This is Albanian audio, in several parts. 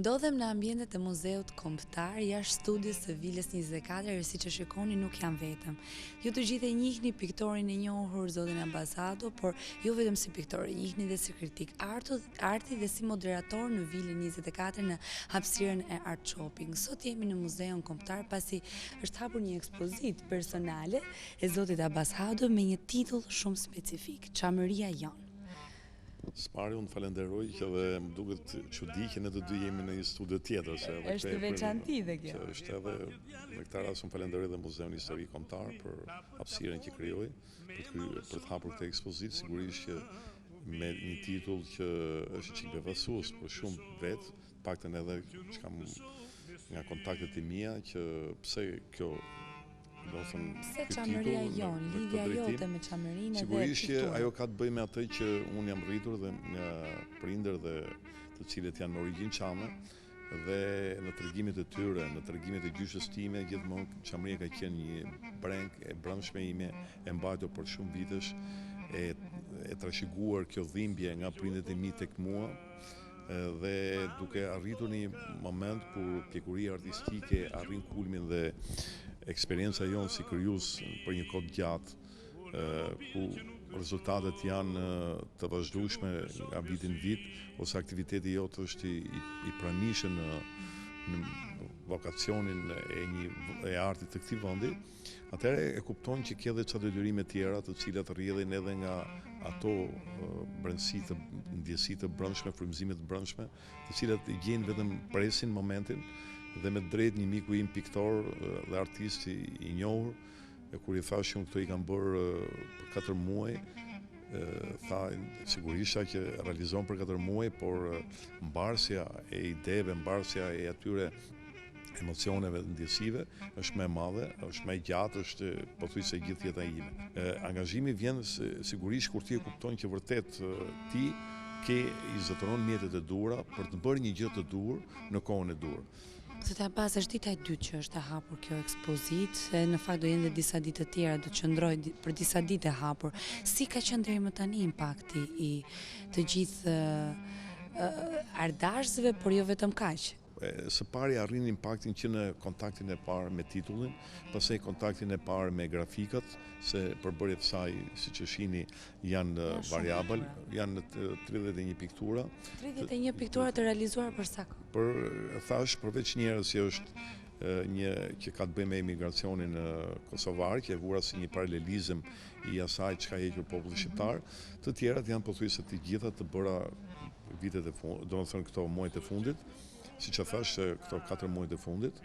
Ndodhem në ambientet e Muzeut Kombëtar jashtë studios së Vilës 24, e siç e shikoni nuk jam vetëm. Ju të gjithë e njihni piktorin e njohur zotin Ambasado, por jo vetëm si piktor, e njihni dhe si kritik arti dhe si moderator në Vilën 24 në hapësirën e Art Shopping. Sot jemi në Muzeun Kombëtar pasi është hapur një ekspozitë personale e zotit Ambasado me një titull shumë specifik, Çamëria jonë. Spari, unë falenderoj që dhe më duket çudi që ne të dy jemi në një studio tjetër. Është veçanti dhe kjo. Është edhe në këtë rast unë falenderoj dhe Muzeun Historik Kombëtar për hapësirën që krijoi, për të hapur këtë ekspozitë, sigurisht që me një titull që është çik befasues për shumë vetë, paktën edhe që kam nga kontaktet e mia që pse kjo Pse Çamëria jonë, lidhja jote me Çamërinë dhe sigurisht që ajo ka të bëjë me atë që unë jam rritur dhe nga prindër dhe të cilët janë me origjinë çame dhe në tregimet e tyre, në tregimet e gjyshës time, gjithmonë Çamëria ka qenë një breng e brendshme ime, e mbajtur për shumë vitesh, e trashëguar kjo dhimbje nga prindët e mi tek mua. Dhe duke arritur një moment kur pjekuria artistike arrin kulmin dhe eksperienca jonë si krijues për një kohë gjatë, ku rezultatet janë të vazhdueshme nga vit në vit, ose aktiviteti jot është i pranishëm në vokacionin e artit të këtij vendi, atëherë e kupton që ke edhe çfarë detyrime tjera të cilat rrjedhin edhe nga ato brendësi të ndjesi të brendshme, frymëzime të brendshme, të cilat gjejnë vetëm presin momentin dhe me drejt një miku im piktor dhe artist i njohur, kur i thash unë këto i kam bërë për 4 muaj, tha sigurisht që realizon për 4 muaj, por mbarsja e ideve, mbarsja e atyre emocioneve dhe ndjesive është më e madhe, është më e gjatë, është pothuajse gjithë jeta ime. Angazhimi vjen sigurisht kur ti e kupton që vërtet ti ke i zotëron mjetet e duhura për të bërë një gjë të duhur në kohën e duhur. Zotë Abbas, është dita e dytë që është e hapur kjo ekspozitë, në fakt do jenë dhe disa ditë të tjera, do të qëndroj për disa ditë e hapur. Si ka qenë deri më tani impakti i të gjithë ardashësve, por jo vetëm kaq? Së pari arrin impaktin që në kontaktin e parë me titullin, pastaj kontaktin e parë me grafikat, se përbërjet saj, siç e shihni, janë variabël, janë 31 piktura. 31 piktura të realizuar për sa kohë? Përveç njerëz që është një që ka të bëjë me emigracionin kosovar, që e vura si një paralelizëm i asaj çka hequr populli shqiptar, të tjerat janë pothuajse të gjitha të bëra vitet e fundit, domethënë këto muajt e fundit, siç e thash, këto 4 muajt e fundit,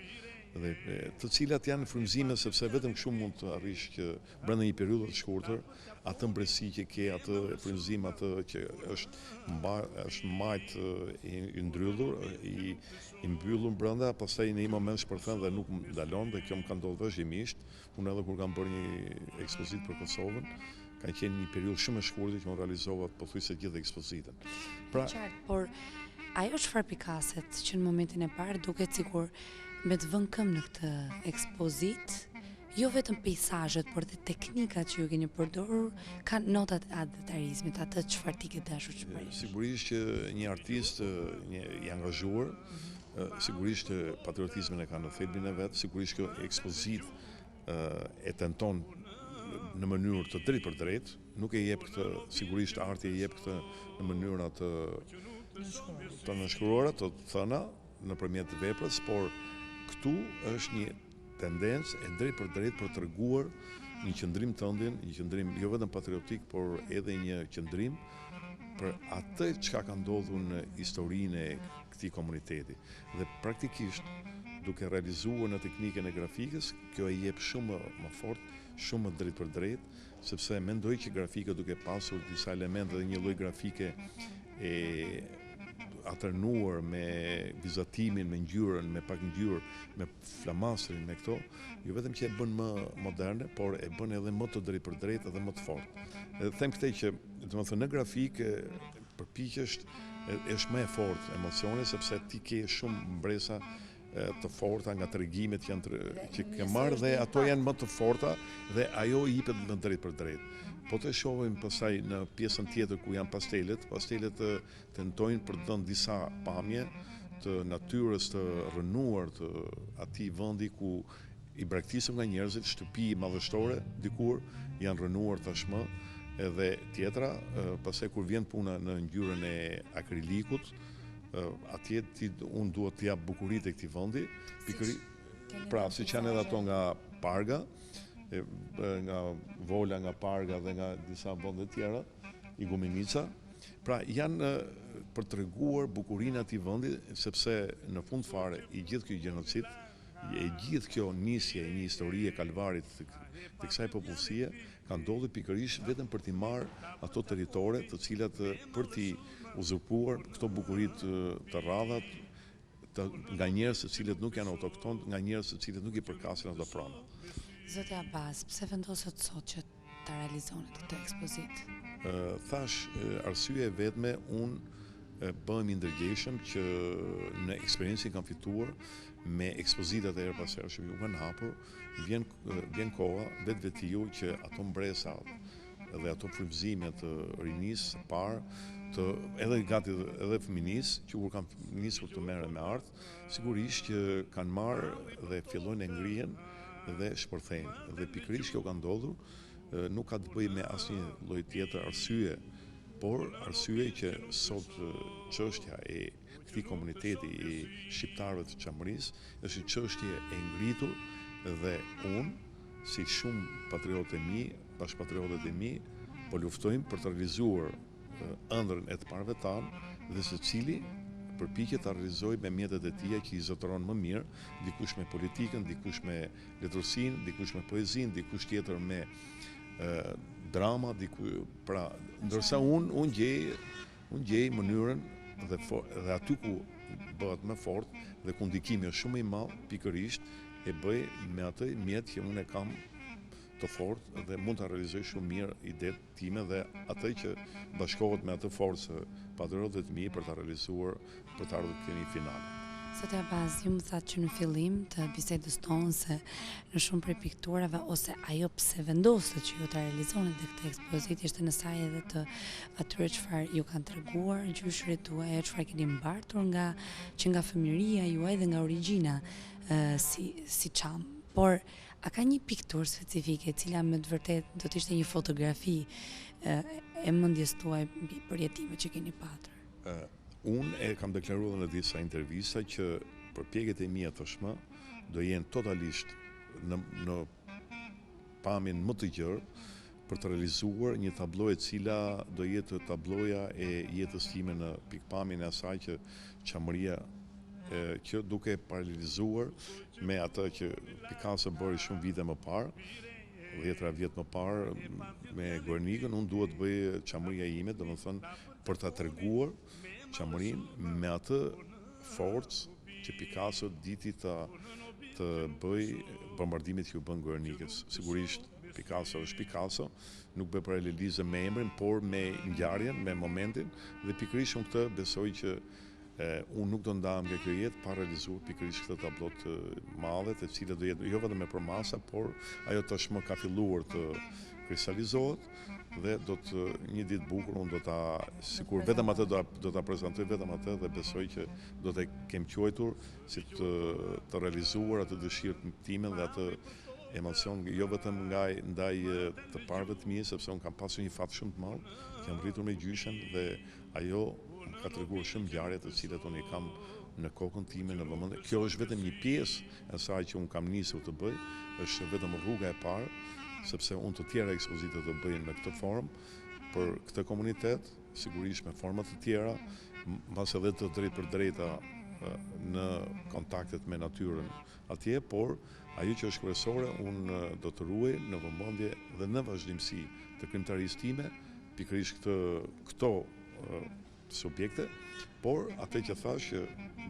dhe të cilat janë frymëzime sepse vetëm kështu mund të arrish që brenda një periudhe të shkurtër atë mbretësi që ke, atë frymëzim, atë që është mbajt i ndryllur, i mbyllur brenda, pastaj në një moment shpërthen dhe nuk ndalon, dhe kjo më ka ndodhur vazhdimisht. Unë edhe kur kam bërë një ekspozitë për Kosovën, ka qenë një periudhë shumë e shkurtër që më realizova pothuajse gjithë ekspozitën. Por ajo çfarë pikaset që në momentin e parë duket sikur me të vënë këmbë në këtë ekspozitë, jo vetëm peizazhet, por dhe teknikat që ju keni përdorur, kanë notat e adetarizmit, atë çfarë ti ke dashur të bësh. Sigurisht që një artist i angazhuar, sigurisht patriotizmin e ka në thelbin e vet, sigurisht kjo ekspozitë e tenton në mënyrë të drejtë për drejtë, nuk e jep këtë, sigurisht arti e jep këtë në mënyra të nënshkruara, të thëna nëpërmjet veprës, por këtu është një tendencë e drejtë për drejtë për treguar një qëndrim tëndin, një qëndrim jo vetëm patriotik, por edhe një qëndrim për atë çka ka ndodhur në historinë e këtij komuniteti. Dhe praktikisht duke realizuar në teknikën e grafikës, kjo e jep shumë më fort, shumë më drejt për drejt, sepse mendoj që grafika duke pasur disa elemente dhe një lloj grafike e atërnuar me vizatimin, me ngjyrën, me pak ngjyrë, me flamastrin, me këto, jo vetëm që e bën më moderne, por e bën edhe më të drejt për drejt edhe më të fortë. Edhe them këtë që, domethënë në grafikë përpiqesh është më e fortë emocioni, sepse ti ke shumë mbresa të forta nga tregimet që ke marrë dhe ato janë më të forta dhe ajo i jepet më drejt për drejt. Po të shohim pastaj në pjesën tjetër ku janë pastelet tentojnë për të dhënë disa pamje të natyrës të rënuar të atij vendi ku i braktisëm nga njerëzit, shtëpi madhështore dikur janë rënuar tashmë, edhe tjetra, pastaj kur vjen puna në ngjyrën e akrilikut, atje unë duhet të jap bukuritë e këtij vendi, pra siç janë edhe ato nga Parga, nga Vola, nga Parga dhe nga disa vende tjera, Igumenica, pra janë për treguar bukurinë e atij vendi, sepse në fund fare i gjithë ky gjenocid, e gjithë kjo nisje e një historie kalvarit të kësaj popullsie ka ndodhur pikërisht vetëm për t'i marrë ato territore të cilat për t'i uzurpuar këto bukuritë të rradhat nga njerëz të cilët nuk janë autokton, nga njerëz të cilët nuk i përkasin ato pranë. Zoti Abbas, pse vendosët sot që ta realizoni këtë ekspozitë? Thash, arsyeja e vetme unë bëhem i ndërgjegjshëm që në eksperiencën kam fituar me ekspozitat e erëpasherë që ju kanë hapur, vjen koha vetvetiu që ato mbresa dhe ato frymëzime të rinisë së parë, edhe fëminisë që kur kanë nisur të merren me art, sigurisht që kanë marrë dhe fillojnë e ngrihen dhe shpërthejnë. Dhe pikërisht kjo ka ndodhur, nuk ka të bëjë me asnjë lloj tjetër arsye, por arsye që sot çështja e këtij komuniteti i shqiptarëve të Çamërisë është një çështje e ngritur dhe unë, si shumë patriotë e mi, bashkëpatriotët e mi, po luftojmë për të realizuar ëndrrën e të parëve tanë dhe secili përpiqet ta realizojë me mjetet e tij që i zotëron më mirë, dikush me politikën, dikush me letërsinë, dikush me poezinë, dikush tjetër me drama, pra ndërsa unë gjej mënyrën dhe aty ku bëhet më fort dhe ku ndikimi është shumë i madh, pikërisht e bëj me atë mjet që unë e kam të fort dhe mund ta realizoj shumë mirë idetë time dhe atë që bashkohet me atë forcë patriotët e mi për ta realizuar, për të ardhur në finale. Zoti Abbas, ju më thatë që në fillim të bisedës tonë se në shumë prej pikturave ose ajo pse vendosët që ju të realizoni dhe këtë ekspozitë ishte në saj edhe të atyre çfarë ju kanë treguar gjyshërit tuaj, çfarë keni mbartur që nga fëmijëria juaj dhe nga origjina si çam. Por a ka një pikturë specifike e cila me të vërtetë do të ishte një fotografi e mendjes tuaj mbi përjetimet që keni patur? Unë e kam deklaruar në disa intervista që përpjekjet e mia tashmë do jenë totalisht në pamjen më të gjerë për të realizuar një tablo e cila do jetë tabloja e jetës time në pikpamjen e asaj që Çamëria që duke paralelizuar me atë që Picasso bëri shumë vite më parë, 10 vjet më parë me Guernicën, unë duhet të bëj Çamëria ime, domethënë për ta treguar Çamërinë me atë forcë që Picasso diti të bëj bombardimit që u bën Guernicës. Sigurisht Picasso është Picasso, nuk bëj paralelizëm me emrin, por me ngjarjen, me momentin, dhe pikërisht unë këtë besoj që unë nuk do ndahem nga kjo jetë pa realizuar pikërisht këtë tablo të madhe, të cilat do jetë jo vetëm me përmasa, por ajo tashmë ka filluar të kristalizohet dhe do të një ditë bukur unë do ta sikur vetëm atë do ta prezantoj vetëm atë dhe besoj që do të kem quajtur si të realizuar atë dëshirë time dhe atë emocion jo vetëm ndaj të parëve të mi, sepse unë kam pasur një fat shumë të madh, që jam rritur me gjyshen dhe ajo më ka treguar shumë ngjarje të cilat unë i kam në kokën time, në vëmendje. Kjo është vetëm një pjesë e asaj që unë kam nisur të bëj, është vetëm rruga e parë, sepse unë të tjera ekspozita të bëjnë në këtë formë për këtë komunitet, sigurisht me forma të tjera, mbas edhe të drejtë për drejta në kontaktet me natyrën atje, por ajo që është kryesore unë do të ruaj në vëmendje dhe në vazhdimsi të krimtarisë time, pikërisht këto subjekte, por atë që thash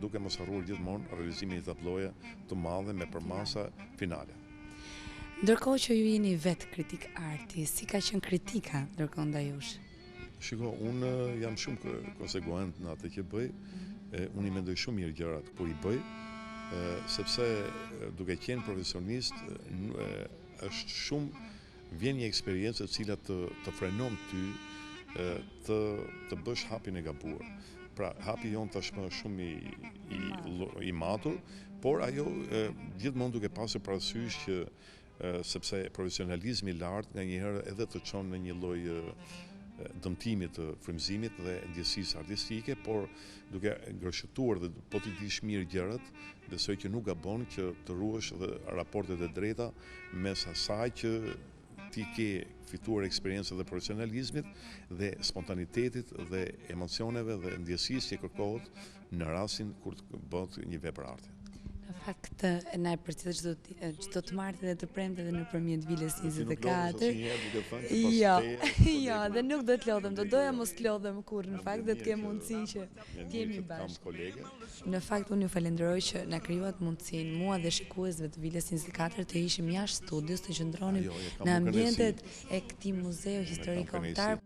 duke mos harruar gjithmonë realizimin e një tabloje të madhe me përmasa finale. Ndërkohë që ju jeni vetë kritik arti, si ka qenë kritika ndërkohë ndaj jush? Shiko, unë jam shumë konsekuent në atë që bëj, unë i mendoj shumë mirë gjërat kur i bëj, sepse duke qenë profesionist është shumë, vjen një eksperiencë e cila të frenon ty të bësh hapin e gabuar. Pra, hapi jonë tashmë shumë i matur, por ajo gjithmonë duke pasur parasysh që sepse profesionalizmi i lartë nganjëherë edhe të çon në një lloj dëmtimit të frymëzimit dhe ndjesisë artistike, por duke ngërshëtuar dhe po ti dish mirë gjërat, besoj që nuk gabon që të ruash dhe raportet e drejta mes asaj që ti ke fituar eksperiencë dhe profesionalizmit dhe spontanitetit dhe emocioneve dhe ndjesisë që kërkohet në rastin kur të bëhet një vepër arti. Në fakt, na e përcjell çdo të martë dhe të premte dhe nëpërmjet Vilës 24. Jo, dhe nuk do të lodhem, do doja mos të lodhem kur në fakt do të kem mundësinë që të jemi bashkë. Në fakt unë ju falenderoj që na krijuat mundësinë mua dhe shikuesve të Vilës 24 të ishim jashtë studios, të qëndronim në ambientet e këtij muzeu historik kombëtar.